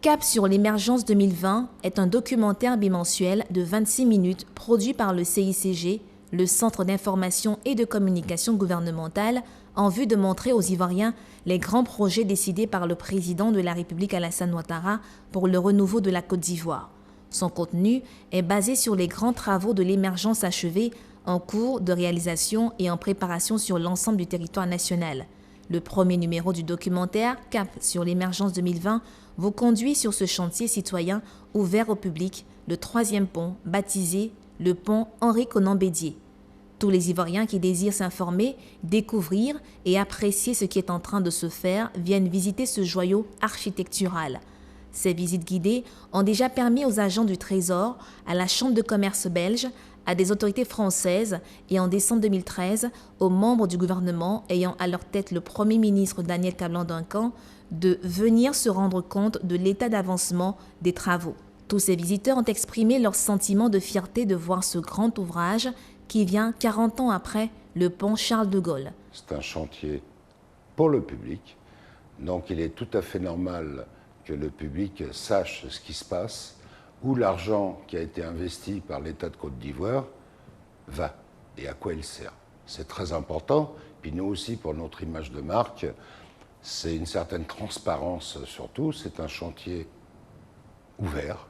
Cap sur l'émergence 2020 est un documentaire bimensuel de 26 minutes produit par le CICG, le Centre d'information et de communication gouvernementale, en vue de montrer aux Ivoiriens les grands projets décidés par le président de la République Alassane Ouattara pour le renouveau de la Côte d'Ivoire. Son contenu est basé sur les grands travaux de l'émergence achevés, en cours de réalisation et en préparation sur l'ensemble du territoire national. Le premier numéro du documentaire, Cap sur l'émergence 2020, vous conduit sur ce chantier citoyen ouvert au public, le troisième pont, baptisé le pont Henri-Konan Bédié. Tous les Ivoiriens qui désirent s'informer, découvrir et apprécier ce qui est en train de se faire viennent visiter ce joyau architectural. Ces visites guidées ont déjà permis aux agents du Trésor, à la Chambre de commerce belge, à des autorités françaises et en décembre 2013 aux membres du gouvernement ayant à leur tête le Premier ministre Daniel Kablan-Duncan de venir se rendre compte de l'état d'avancement des travaux. Tous ces visiteurs ont exprimé leur sentiment de fierté de voir ce grand ouvrage qui vient 40 ans après le pont Charles de Gaulle. C'est un chantier pour le public, donc il est tout à fait normal que le public sache ce qui se passe, où l'argent qui a été investi par l'État de Côte d'Ivoire va et à quoi il sert. C'est très important. Puis nous aussi, pour notre image de marque, c'est une certaine transparence surtout. C'est un chantier ouvert.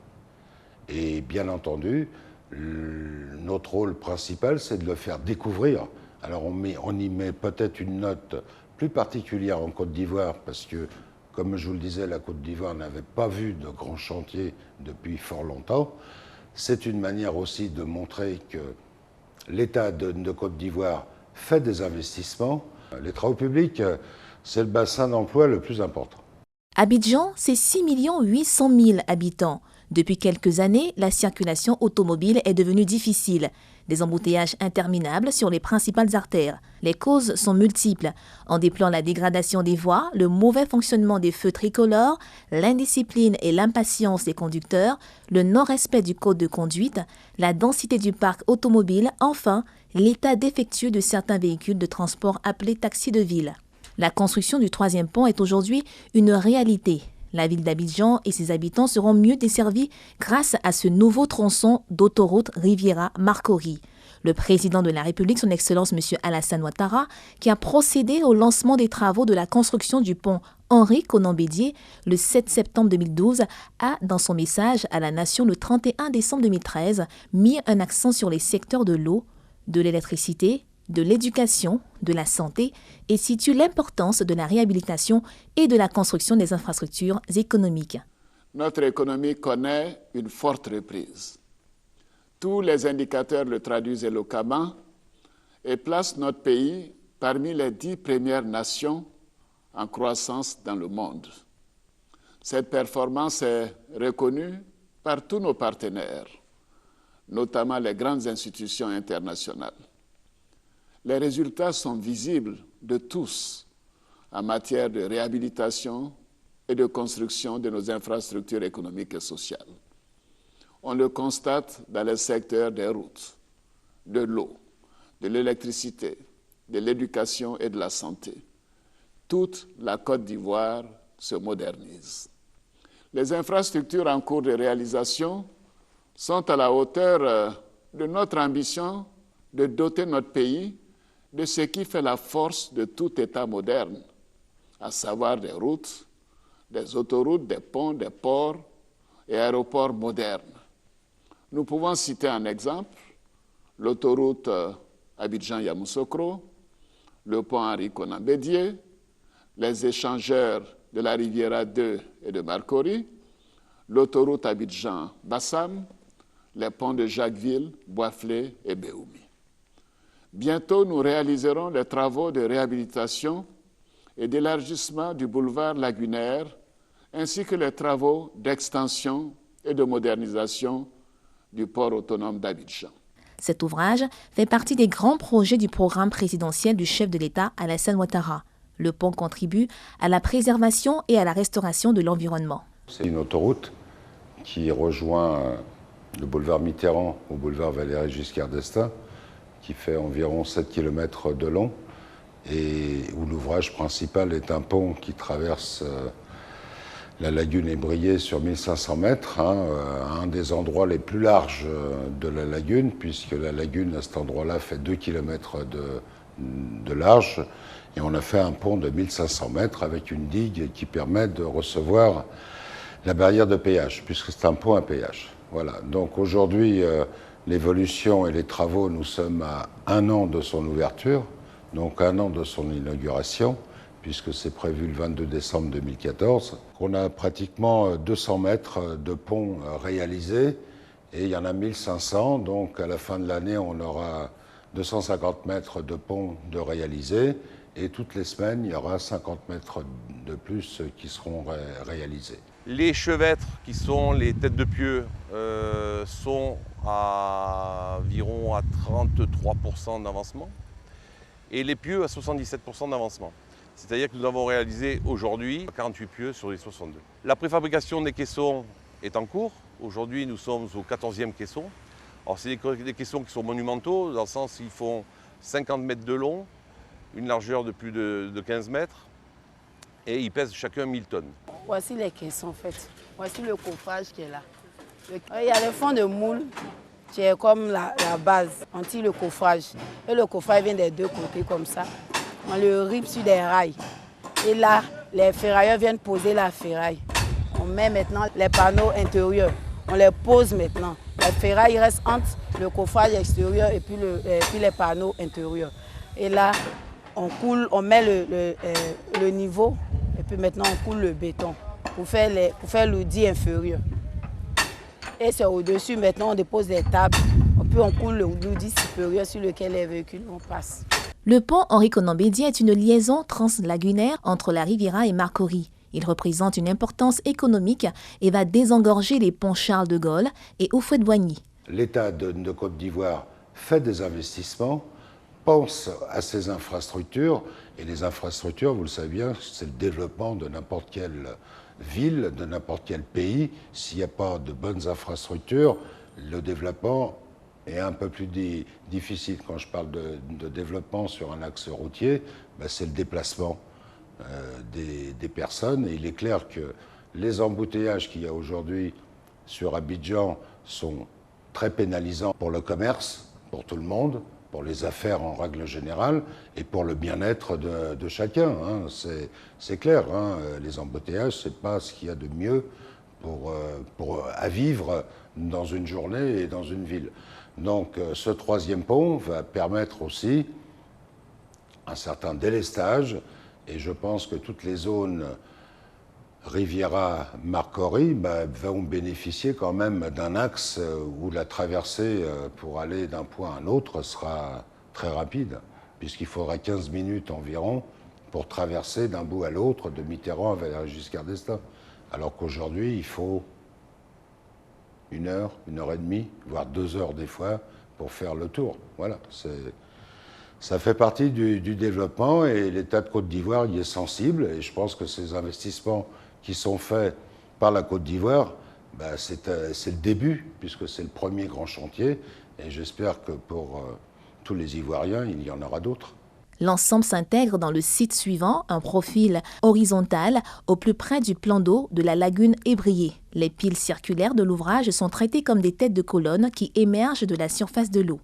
Et bien entendu, notre rôle principal, c'est de le faire découvrir. Alors on y met peut-être une note plus particulière en Côte d'Ivoire parce que, comme je vous le disais, la Côte d'Ivoire n'avait pas vu de grands chantiers depuis fort longtemps. C'est une manière aussi de montrer que l'État de Côte d'Ivoire fait des investissements. Les travaux publics, c'est le bassin d'emploi le plus important. Abidjan, c'est 6 800 000 habitants. Depuis quelques années, la circulation automobile est devenue difficile. Des embouteillages interminables sur les principales artères. Les causes sont multiples. En déplant la dégradation des voies, le mauvais fonctionnement des feux tricolores, l'indiscipline et l'impatience des conducteurs, le non-respect du code de conduite, la densité du parc automobile, enfin, l'état défectueux de certains véhicules de transport appelés taxis de ville. La construction du troisième pont est aujourd'hui une réalité. La ville d'Abidjan et ses habitants seront mieux desservis grâce à ce nouveau tronçon d'autoroute Riviera-Marcory. Le président de la République, son Excellence M. Alassane Ouattara, qui a procédé au lancement des travaux de la construction du pont Henri-Konan Bédié le 7 septembre 2012, a, dans son message à la nation le 31 décembre 2013, mis un accent sur les secteurs de l'eau, de l'électricité, de l'éducation, de la santé et situe l'importance de la réhabilitation et de la construction des infrastructures économiques. Notre économie connaît une forte reprise. Tous les indicateurs le traduisent éloquemment et placent notre pays parmi les 10 premières nations en croissance dans le monde. Cette performance est reconnue par tous nos partenaires, notamment les grandes institutions internationales. Les résultats sont visibles de tous en matière de réhabilitation et de construction de nos infrastructures économiques et sociales. On le constate dans les secteurs des routes, de l'eau, de l'électricité, de l'éducation et de la santé. Toute la Côte d'Ivoire se modernise. Les infrastructures en cours de réalisation sont à la hauteur de notre ambition de doter notre pays de ce qui fait la force de tout État moderne, à savoir des routes, des autoroutes, des ponts, des ports et aéroports modernes. Nous pouvons citer un exemple, l'autoroute Abidjan-Yamoussoukro, le pont Henri-Konan Bédié, les échangeurs de la Riviera 2 et de Marcory, l'autoroute Abidjan-Bassam, les ponts de Jacquesville, Boisflé et Béoumi. Bientôt, nous réaliserons les travaux de réhabilitation et d'élargissement du boulevard lagunaire, ainsi que les travaux d'extension et de modernisation du port autonome d'Abidjan. Cet ouvrage fait partie des grands projets du programme présidentiel du chef de l'État, Alassane Ouattara. Le pont contribue à la préservation et à la restauration de l'environnement. C'est une autoroute qui rejoint le boulevard Mitterrand au boulevard Valéry Giscard d'Estaing, qui fait environ 7 km de long et où l'ouvrage principal est un pont qui traverse la lagune est brillée sur 1500 mètres, un des endroits les plus larges de la lagune, puisque la lagune à cet endroit-là fait 2 km de large. Et on a fait un pont de 1500 mètres avec une digue qui permet de recevoir la barrière de péage, puisque c'est un pont à péage. Voilà. Donc aujourd'hui, l'évolution et les travaux, nous sommes à 1 an de son ouverture, donc 1 an de son inauguration, puisque c'est prévu le 22 décembre 2014. On a pratiquement 200 mètres de pont réalisés, et il y en a 1500, donc à la fin de l'année, on aura 250 mètres de pont de réalisés, et toutes les semaines, il y aura 50 mètres de plus qui seront réalisés. Les chevêtres, qui sont les têtes de pieux, sont environ à 33% d'avancement, et les pieux à 77% d'avancement. C'est-à-dire que nous avons réalisé aujourd'hui 48 pieux sur les 62. La préfabrication des caissons est en cours. Aujourd'hui, nous sommes au 14e caisson. Alors, c'est des caissons qui sont monumentaux, dans le sens qu'ils font 50 mètres de long, une largeur de plus de 15 mètres, et ils pèsent chacun 1000 tonnes. Voici les caissons en fait. Voici le coffrage qui est là. Il y a le fond de moule qui est comme la base. On tire le coffrage. Et le coffrage vient des deux côtés comme ça. On le ripe sur des rails. Et là, les ferrailleurs viennent poser la ferraille. On met maintenant les panneaux intérieurs. On les pose maintenant. La ferraille reste entre le coffrage extérieur et puis les panneaux intérieurs. Et là, on coule, on met le niveau et puis maintenant on coule le béton pour faire l'audit inférieur. Et c'est au-dessus, maintenant on dépose des tables, puis on coule l'audit supérieur sur lequel les véhicules passent. Le pont Henri Konan Bédié est une liaison translagunaire entre la Riviera et Marcory. Il représente une importance économique et va désengorger les ponts Charles de Gaulle et Houphouët-Boigny. L'État de Côte d'Ivoire fait des investissements, pense à ces infrastructures, et les infrastructures, vous le savez bien, c'est le développement de n'importe quelle ville, de n'importe quel pays. S'il n'y a pas de bonnes infrastructures, le développement est un peu plus difficile. Quand je parle de développement sur un axe routier, c'est le déplacement des personnes. Et il est clair que les embouteillages qu'il y a aujourd'hui sur Abidjan sont très pénalisants pour le commerce, pour tout le monde, pour les affaires en règle générale et pour le bien-être de chacun. C'est clair, les embouteillages, ce n'est pas ce qu'il y a de mieux à vivre dans une journée et dans une ville. Donc ce troisième pont va permettre aussi un certain délestage, et je pense que toutes les zones Riviera-Marcory vont bénéficier quand même d'un axe où la traversée pour aller d'un point à un autre sera très rapide, puisqu'il faudra 15 minutes environ pour traverser d'un bout à l'autre de Mitterrand vers Giscard d'Estaing. Alors qu'aujourd'hui, il faut 1 heure, 1 heure et demie, voire 2 heures des fois pour faire le tour. Voilà, ça fait partie du développement, et l'État de Côte d'Ivoire y est sensible, et je pense que ces investissements qui sont faits par la Côte d'Ivoire, c'est le début, puisque c'est le premier grand chantier, et j'espère que pour tous les Ivoiriens, il y en aura d'autres. L'ensemble s'intègre dans le site suivant, un profil horizontal au plus près du plan d'eau de la lagune ébriée. Les piles circulaires de l'ouvrage sont traitées comme des têtes de colonnes qui émergent de la surface de l'eau.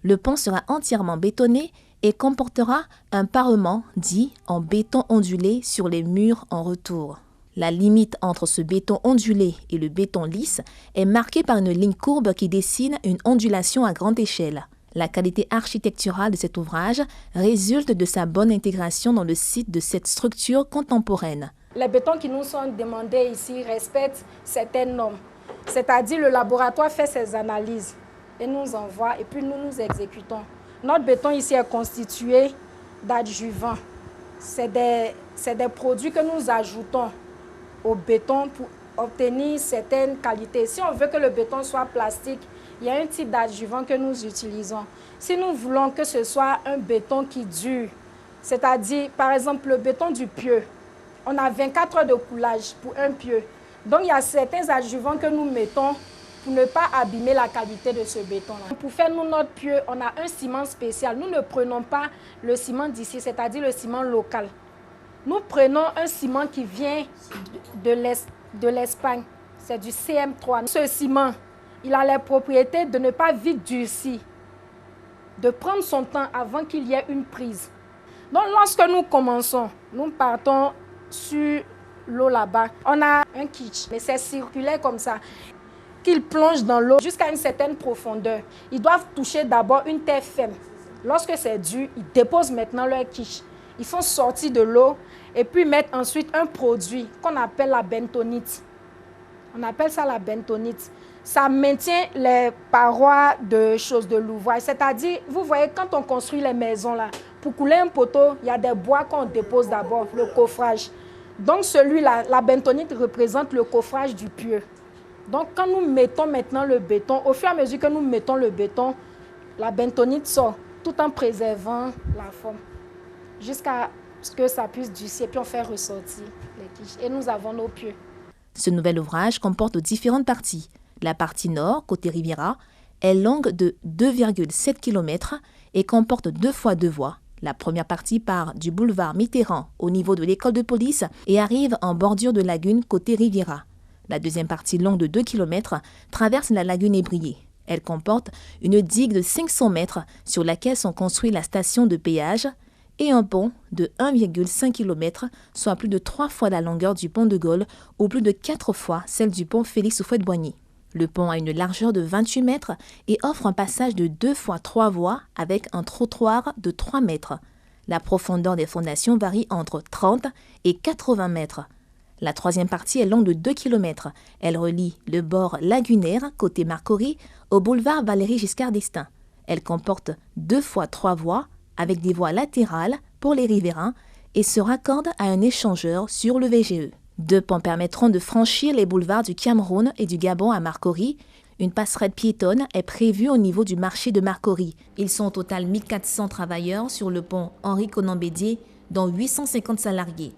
Le pont sera entièrement bétonné et comportera un parement dit en béton ondulé sur les murs en retour. La limite entre ce béton ondulé et le béton lisse est marquée par une ligne courbe qui dessine une ondulation à grande échelle. La qualité architecturale de cet ouvrage résulte de sa bonne intégration dans le site de cette structure contemporaine. Les bétons qui nous sont demandés ici respectent certaines normes. C'est-à-dire le laboratoire fait ses analyses et nous envoie, et puis nous exécutons. Notre béton ici est constitué d'adjuvants. C'est des produits que nous ajoutons au béton pour obtenir certaines qualités. Si on veut que le béton soit plastique, il y a un type d'adjuvant que nous utilisons. Si nous voulons que ce soit un béton qui dure, c'est-à-dire par exemple le béton du pieu, on a 24 heures de coulage pour un pieu. Donc il y a certains adjuvants que nous mettons pour ne pas abîmer la qualité de ce béton-là. Pour faire nous notre pieu, on a un ciment spécial. Nous ne prenons pas le ciment d'ici, c'est-à-dire le ciment local. Nous prenons un ciment qui vient de l'Espagne. C'est du CM3. Ce ciment, il a les propriétés de ne pas vite durcir, de prendre son temps avant qu'il y ait une prise. Donc lorsque nous commençons, nous partons sur l'eau là-bas. On a un kitsch, mais c'est circulaire comme ça, qu'ils plongent dans l'eau jusqu'à une certaine profondeur. Ils doivent toucher d'abord une terre ferme. Lorsque c'est dur, ils déposent maintenant leur kitsch. Ils font sortir de l'eau et puis mettent ensuite un produit qu'on appelle la bentonite. On appelle ça la bentonite. Ça maintient les parois de l'ouvrage. C'est-à-dire, vous voyez, quand on construit les maisons là, pour couler un poteau, il y a des bois qu'on dépose d'abord, le coffrage. Donc celui-là, la bentonite représente le coffrage du pieu. Donc quand nous mettons maintenant le béton, au fur et à mesure que nous mettons le béton, la bentonite sort tout en préservant la forme jusqu'à ce que ça puisse durcir, puis on fait ressortir les quiches. Et nous avons nos pieux. Ce nouvel ouvrage comporte différentes parties. La partie nord, côté Riviera, est longue de 2,7 km et comporte 2 fois 2 voies. La première partie part du boulevard Mitterrand au niveau de l'école de police et arrive en bordure de lagune côté Riviera. La deuxième partie longue de 2 km traverse la lagune ébriée. Elle comporte une digue de 500 mètres sur laquelle sont construits la station de péage et un pont de 1,5 km, soit plus de 3 fois la longueur du pont de Gaulle ou plus de 4 fois celle du pont Félix-Houphouët-Boigny. Le pont a une largeur de 28 mètres et offre un passage de 2 fois 3 voies avec un trottoir de 3 mètres. La profondeur des fondations varie entre 30 et 80 mètres. La troisième partie est longue de 2 km. Elle relie le bord lagunaire, côté Marcory, au boulevard Valéry-Giscard d'Estaing. Elle comporte 2 fois 3 voies avec des voies latérales pour les riverains et se raccorde à un échangeur sur le VGE. 2 ponts permettront de franchir les boulevards du Cameroun et du Gabon à Marcory. Une passerelle piétonne est prévue au niveau du marché de Marcory. Ils sont au total 1400 travailleurs sur le pont Henri-Conan-Bédier, dont 850 salariés.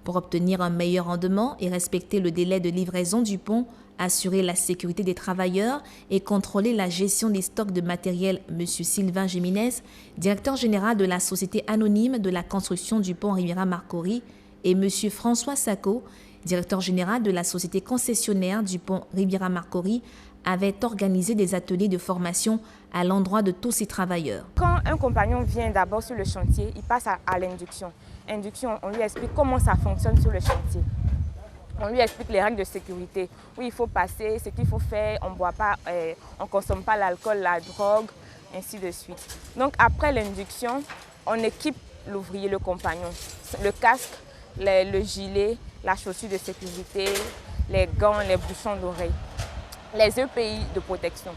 Pour obtenir un meilleur rendement et respecter le délai de livraison du pont, assurer la sécurité des travailleurs et contrôler la gestion des stocks de matériel, M. Sylvain Géminez, directeur général de la Société anonyme de la construction du pont Riviera-Marcory, et M. François Sacco, directeur général de la Société concessionnaire du pont Riviera-Marcory, avaient organisé des ateliers de formation à l'endroit de tous ces travailleurs. Quand un compagnon vient d'abord sur le chantier, il passe à l'induction. Induction, on lui explique comment ça fonctionne sur le chantier. On lui explique les règles de sécurité, où il faut passer, ce qu'il faut faire, on boit pas, on ne consomme pas l'alcool, la drogue, ainsi de suite. Donc après l'induction, on équipe l'ouvrier, le compagnon, le casque, le gilet, la chaussure de sécurité, les gants, les bouchons d'oreilles, les EPI de protection.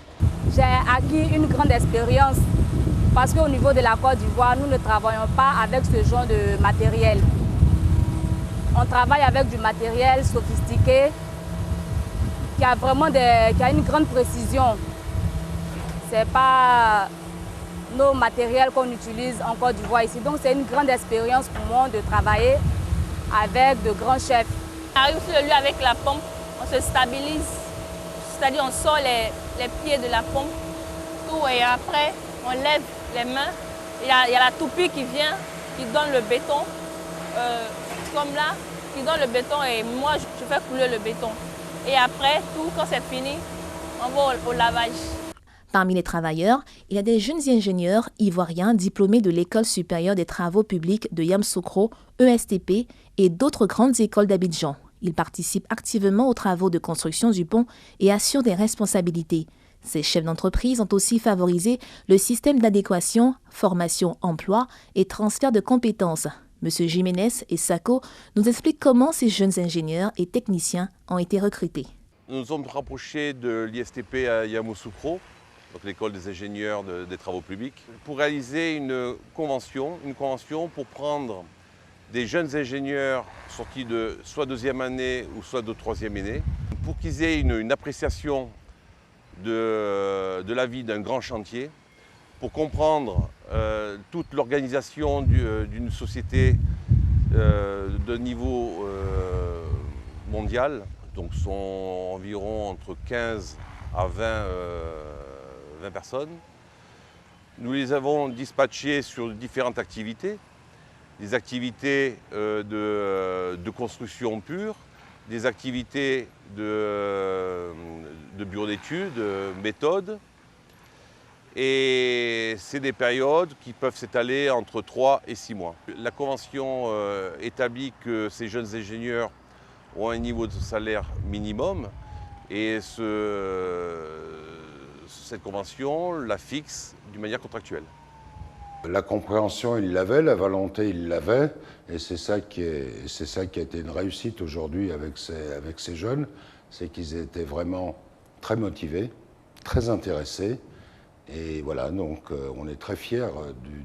J'ai acquis une grande expérience parce qu'au niveau de la Côte d'Ivoire, nous ne travaillons pas avec ce genre de matériel. On travaille avec du matériel sophistiqué qui a vraiment qui a une grande précision. Ce n'est pas nos matériels qu'on utilise en Côte d'Ivoire ici. Donc c'est une grande expérience pour moi de travailler avec de grands chefs. On arrive sur le lieu avec la pompe, on se stabilise, c'est-à-dire on sort les pieds de la pompe, tout, et après on lève les mains. Il y a la toupie qui vient, qui donne le béton, comme là, qui donne le béton et moi je fais couler le béton. Et après, tout, quand c'est fini, on va au lavage. Parmi les travailleurs, il y a des jeunes ingénieurs ivoiriens diplômés de l'École supérieure des travaux publics de Yamoussoukro, ESTP, et d'autres grandes écoles d'Abidjan. Ils participent activement aux travaux de construction du pont et assurent des responsabilités. Ces chefs d'entreprise ont aussi favorisé le système d'adéquation, formation, emploi et transfert de compétences. M. Jiménez et Sacco nous expliquent comment ces jeunes ingénieurs et techniciens ont été recrutés. Nous nous sommes rapprochés de l'ISTP à Yamoussoukro, donc l'école des ingénieurs des travaux publics, pour réaliser une convention pour prendre des jeunes ingénieurs sortis de soit deuxième année ou soit de troisième année, pour qu'ils aient une appréciation de la vie d'un grand chantier, pour comprendre toute l'organisation d'une société de niveau mondial. Donc sont environ entre 15 à 20 personnes. Nous les avons dispatchés sur différentes activités. des activités de construction pure, des activités de bureau d'études, méthodes. Et c'est des périodes qui peuvent s'étaler entre 3 et 6 mois. La convention établit que ces jeunes ingénieurs ont un niveau de salaire minimum et cette convention la fixe d'une manière contractuelle. La compréhension, il l'avait, la volonté, il l'avait, et c'est ça qui a été une réussite aujourd'hui avec ces jeunes, c'est qu'ils étaient vraiment très motivés, très intéressés, et voilà, donc on est très fiers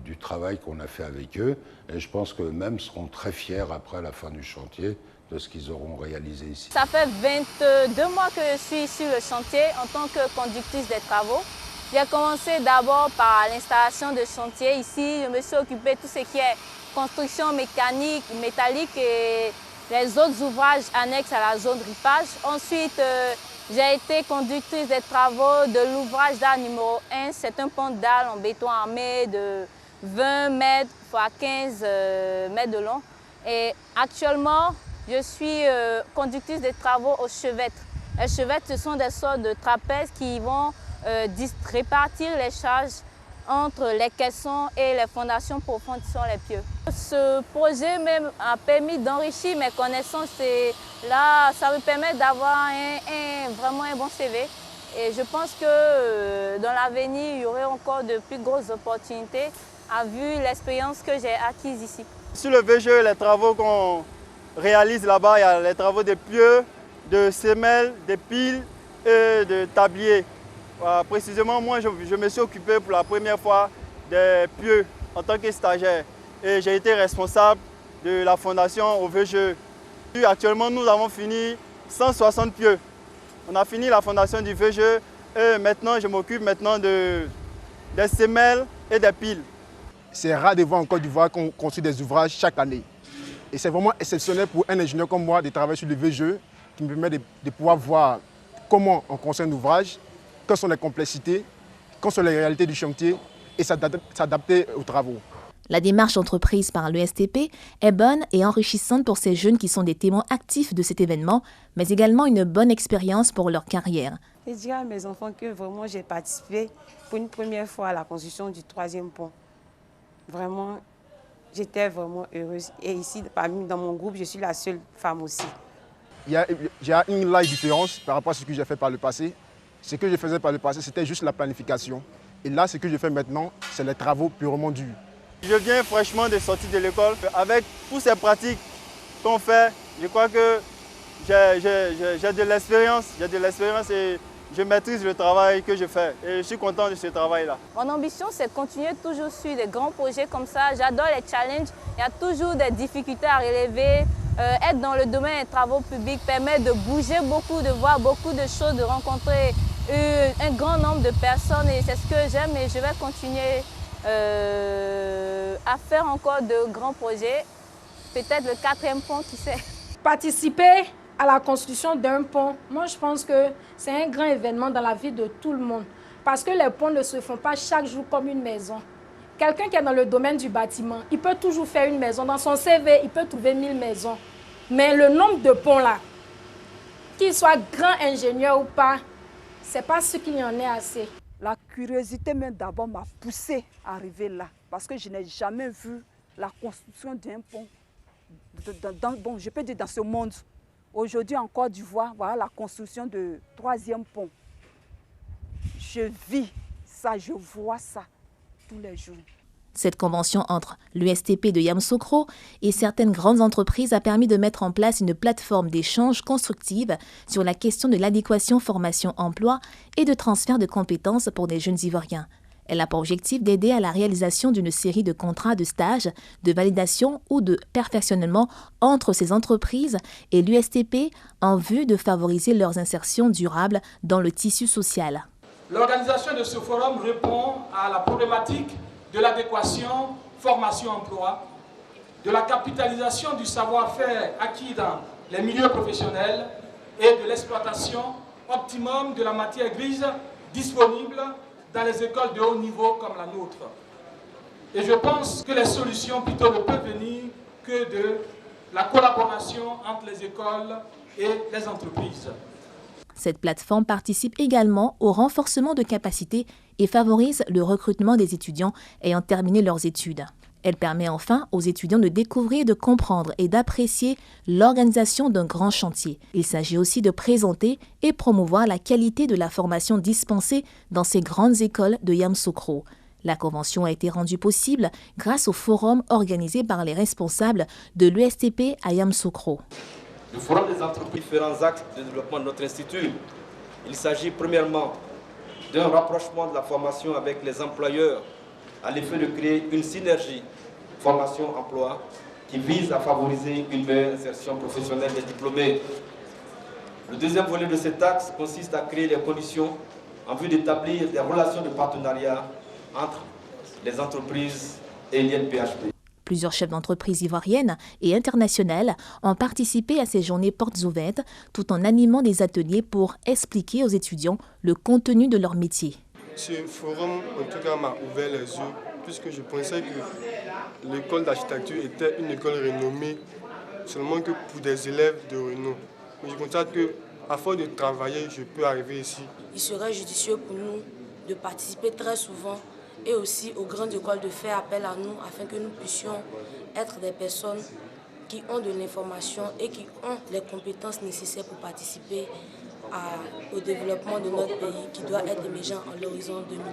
du travail qu'on a fait avec eux, et je pense qu'eux-mêmes seront très fiers après la fin du chantier de ce qu'ils auront réalisé ici. Ça fait 22 mois que je suis sur le chantier en tant que conductrice des travaux. J'ai commencé d'abord par l'installation de chantier. Ici, je me suis occupée de tout ce qui est construction mécanique, métallique et les autres ouvrages annexes à la zone ripage. Ensuite, j'ai été conductrice des travaux de l'ouvrage d'art numéro 1. C'est un pont de dalle en béton armé de 20 mètres x 15 mètres de long. Et actuellement, je suis conductrice des travaux aux chevettes. Les chevettes, ce sont des sortes de trapèzes qui vont répartir les charges entre les caissons et les fondations profondes qui sont les pieux. Ce projet même a permis d'enrichir mes connaissances et là, ça me permet d'avoir vraiment un bon CV. Et je pense que dans l'avenir, il y aurait encore de plus grosses opportunités à vu l'expérience que j'ai acquise ici. Sur le VGE, les travaux qu'on réalise là-bas, il y a les travaux de pieux, de semelles, de piles et de tabliers. Précisément, moi, je me suis occupé pour la première fois des pieux en tant que stagiaire. Et j'ai été responsable de la fondation au VGE. Actuellement, nous avons fini 160 pieux. On a fini la fondation du VGE et maintenant, je m'occupe maintenant des semelles et des piles. C'est rare de voir en Côte d'Ivoire qu'on construit des ouvrages chaque année. Et c'est vraiment exceptionnel pour un ingénieur comme moi de travailler sur le VGE qui me permet de pouvoir voir comment on construit un ouvrage, quelles sont les complexités, quelles sont les réalités du chantier et s'adapter aux travaux. La démarche entreprise par l'ESTP est bonne et enrichissante pour ces jeunes qui sont des témoins actifs de cet événement, mais également une bonne expérience pour leur carrière. Je dirais à mes enfants que vraiment j'ai participé pour une première fois à la construction du 3e pont. Vraiment, j'étais vraiment heureuse. Et ici, dans mon groupe, je suis la seule femme aussi. Il y a une large différence par rapport à ce que j'ai fait par le passé. Ce que je faisais par le passé, c'était juste la planification. Et là, ce que je fais maintenant, c'est les travaux purement durs. Je viens fraîchement de sortir de l'école. Avec toutes ces pratiques qu'on fait, je crois que j'ai de l'expérience. J'ai de l'expérience et je maîtrise le travail que je fais. Et je suis content de ce travail-là. Mon ambition, c'est de continuer toujours sur des grands projets comme ça. J'adore les challenges. Il y a toujours des difficultés à relever. Être dans le domaine des travaux publics permet de bouger beaucoup, de voir beaucoup de choses, de rencontrer un grand nombre de personnes. Et c'est ce que j'aime et je vais continuer à faire encore de grands projets. Peut-être le 4e pont, qui sait. Participer à la construction d'un pont, moi je pense que c'est un grand événement dans la vie de tout le monde. Parce que les ponts ne se font pas chaque jour comme une maison. Quelqu'un qui est dans le domaine du bâtiment, il peut toujours faire une maison. Dans son CV, il peut trouver 1000 maisons. Mais le nombre de ponts là, qu'il soit grand ingénieur ou pas, c'est pas ce qu'il y en ait assez. La curiosité même d'abord m'a poussée à arriver là. Parce que je n'ai jamais vu la construction d'un pont, bon, je peux dire dans ce monde. Aujourd'hui en Côte d'Ivoire, voilà la construction du 3e pont. Je vis ça, je vois ça tous les jours. Cette convention entre l'USTP de Yamoussoukro et certaines grandes entreprises a permis de mettre en place une plateforme d'échange constructive sur la question de l'adéquation formation-emploi et de transfert de compétences pour des jeunes Ivoiriens. Elle a pour objectif d'aider à la réalisation d'une série de contrats de stage, de validation ou de perfectionnement entre ces entreprises et l'USTP en vue de favoriser leurs insertions durables dans le tissu social. L'organisation de ce forum répond à la problématique de l'adéquation formation-emploi, de la capitalisation du savoir-faire acquis dans les milieux professionnels et de l'exploitation optimum de la matière grise disponible dans les écoles de haut niveau comme la nôtre. Et je pense que les solutions plutôt ne peuvent venir que de la collaboration entre les écoles et les entreprises. Cette plateforme participe également au renforcement de capacités et favorise le recrutement des étudiants ayant terminé leurs études. Elle permet enfin aux étudiants de découvrir, de comprendre et d'apprécier l'organisation d'un grand chantier. Il s'agit aussi de présenter et promouvoir la qualité de la formation dispensée dans ces grandes écoles de Yamoussoukro. La convention a été rendue possible grâce au forum organisé par les responsables de l'USTP à Yamoussoukro. Le forum des entreprises, différents axes de développement de notre institut. Il s'agit premièrement d'un rapprochement de la formation avec les employeurs à l'effet de créer une synergie formation-emploi qui vise à favoriser une meilleure insertion professionnelle des diplômés. Le deuxième volet de cet axe consiste à créer les conditions en vue d'établir des relations de partenariat entre les entreprises et l'INPHP. Plusieurs chefs d'entreprise ivoiriennes et internationales ont participé à ces journées portes ouvertes tout en animant des ateliers pour expliquer aux étudiants le contenu de leur métier. Ce forum, en tout cas, m'a ouvert les yeux puisque je pensais que l'école d'architecture était une école renommée seulement que pour des élèves de renom. Mais je constate qu'à force de travailler, je peux arriver ici. Il serait judicieux pour nous de participer très souvent et aussi aux grandes écoles de faire appel à nous afin que nous puissions être des personnes qui ont de l'information et qui ont les compétences nécessaires pour participer au développement de notre pays qui doit être émergent à l'horizon 2020.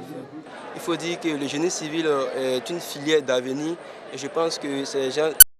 Il faut dire que le génie civil est une filière d'avenir et je pense que ces gens